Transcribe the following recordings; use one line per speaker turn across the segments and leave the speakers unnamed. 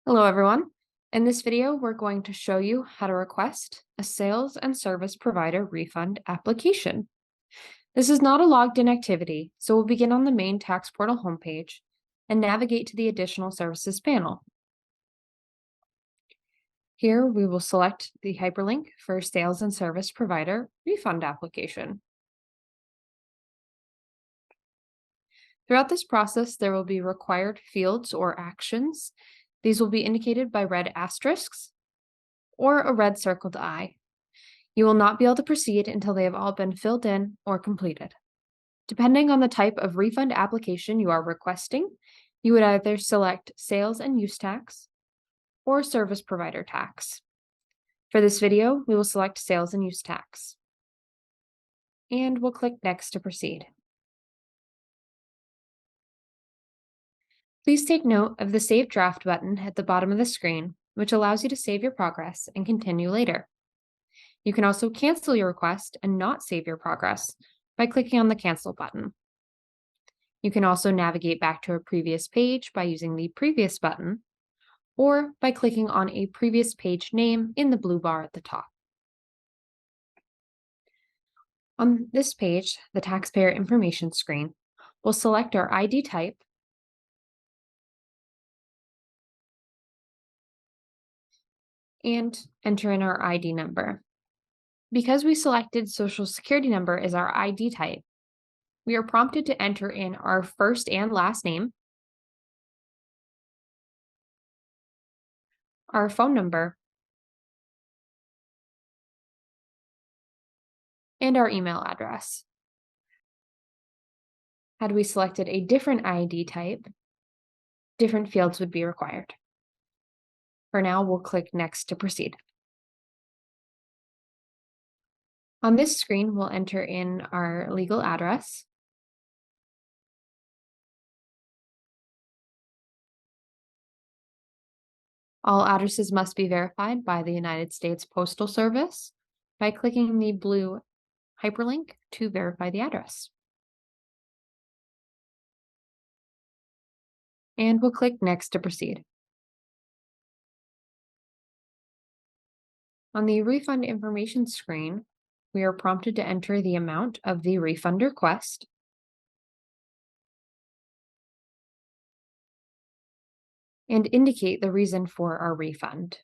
Hello, everyone. In this video, we're going to show you how to request a sales and service provider refund application. This is not a logged in activity, so we'll begin on the Maine Tax Portal homepage and navigate to the Additional Services panel. Here, we will select the hyperlink for Sales and Service Provider Refund Application. Throughout this process, there will be required fields or actions. These will be indicated by red asterisks or a red circled I. You will not be able to proceed until they have all been filled in or completed. Depending on the type of refund application you are requesting, you would either select Sales and Use Tax or Service Provider Tax. For this video, we will select Sales and Use Tax. And we'll click Next to proceed. Please take note of the Save Draft button at the bottom of the screen, which allows you to save your progress and continue later. You can also cancel your request and not save your progress by clicking on the Cancel button. You can also navigate back to a previous page by using the Previous button or by clicking on a previous page name in the blue bar at the top. On this page, the Taxpayer Information screen, we'll select our ID type and enter in our ID number. Because we selected Social Security number as our ID type, we are prompted to enter in our first and last name, our phone number, and our email address. Had we selected a different ID type, different fields would be required. For now, we'll click Next to proceed. On this screen, we'll enter in our legal address, all addresses must be verified by the United States Postal Service by clicking the blue hyperlink to verify the address. And we'll click Next to proceed. On the refund information screen, we are prompted to enter the amount of the refund request, and indicate the reason for our refund.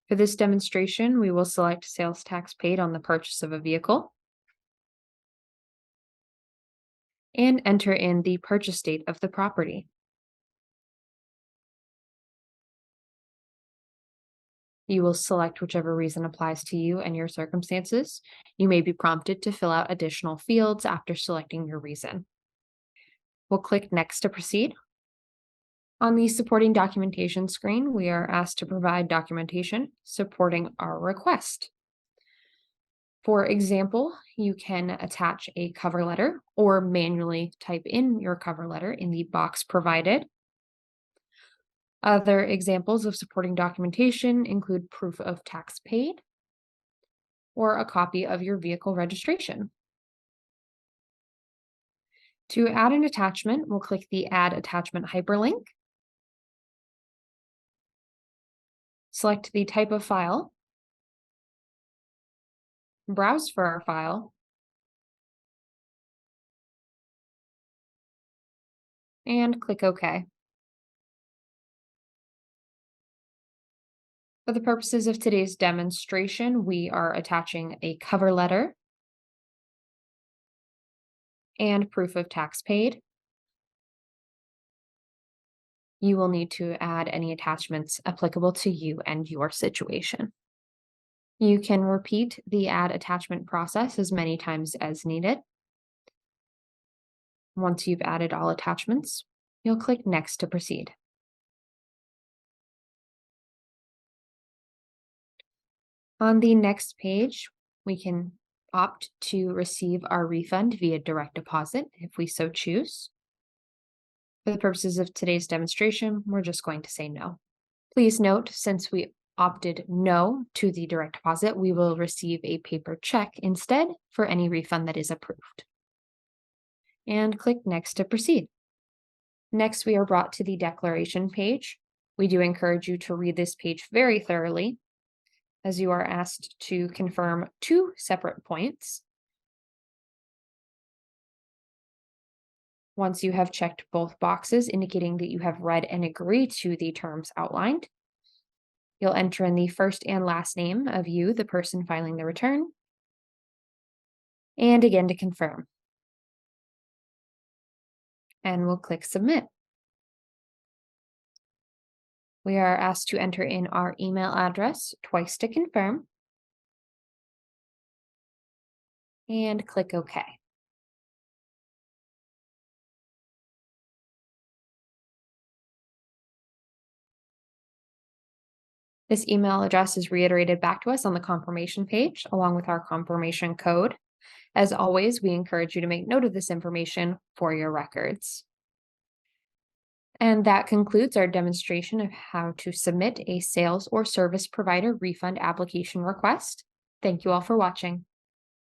For this demonstration, we will select sales tax paid on the purchase of a vehicle and enter in the purchase date of the property. You will select whichever reason applies to you and your circumstances. You may be prompted to fill out additional fields after selecting your reason. We'll click Next to proceed. On the supporting documentation screen, we are asked to provide documentation supporting our request. For example, you can attach a cover letter or manually type in your cover letter in the box provided. Other examples of supporting documentation include proof of tax paid or a copy of your vehicle registration. To add an attachment, we'll click the Add Attachment hyperlink. Select the type of file, browse for our file, and click OK. For the purposes of today's demonstration, we are attaching a cover letter and proof of tax paid. You will need to add any attachments applicable to you and your situation. You can repeat the add attachment process as many times as needed. Once you've added all attachments, you'll click Next to proceed. On the next page, we can opt to receive our refund via direct deposit if we so choose. For the purposes of today's demonstration, we're just going to say no. Please note, since we opted no to the direct deposit, we will receive a paper check instead for any refund that is approved. And click Next to proceed. Next, we are brought to the declaration page. We do encourage you to read this page very thoroughly, as you are asked to confirm two separate points. Once you have checked both boxes indicating that you have read and agree to the terms outlined, you'll enter in the first and last name of you, the person filing the return, and again to confirm. And we'll click submit. We are asked to enter in our email address twice to confirm, and click OK. This email address is reiterated back to us on the confirmation page, along with our confirmation code. As always, we encourage you to make note of this information for your records. And that concludes our demonstration of how to submit a sales or service provider refund application request. Thank you all for watching.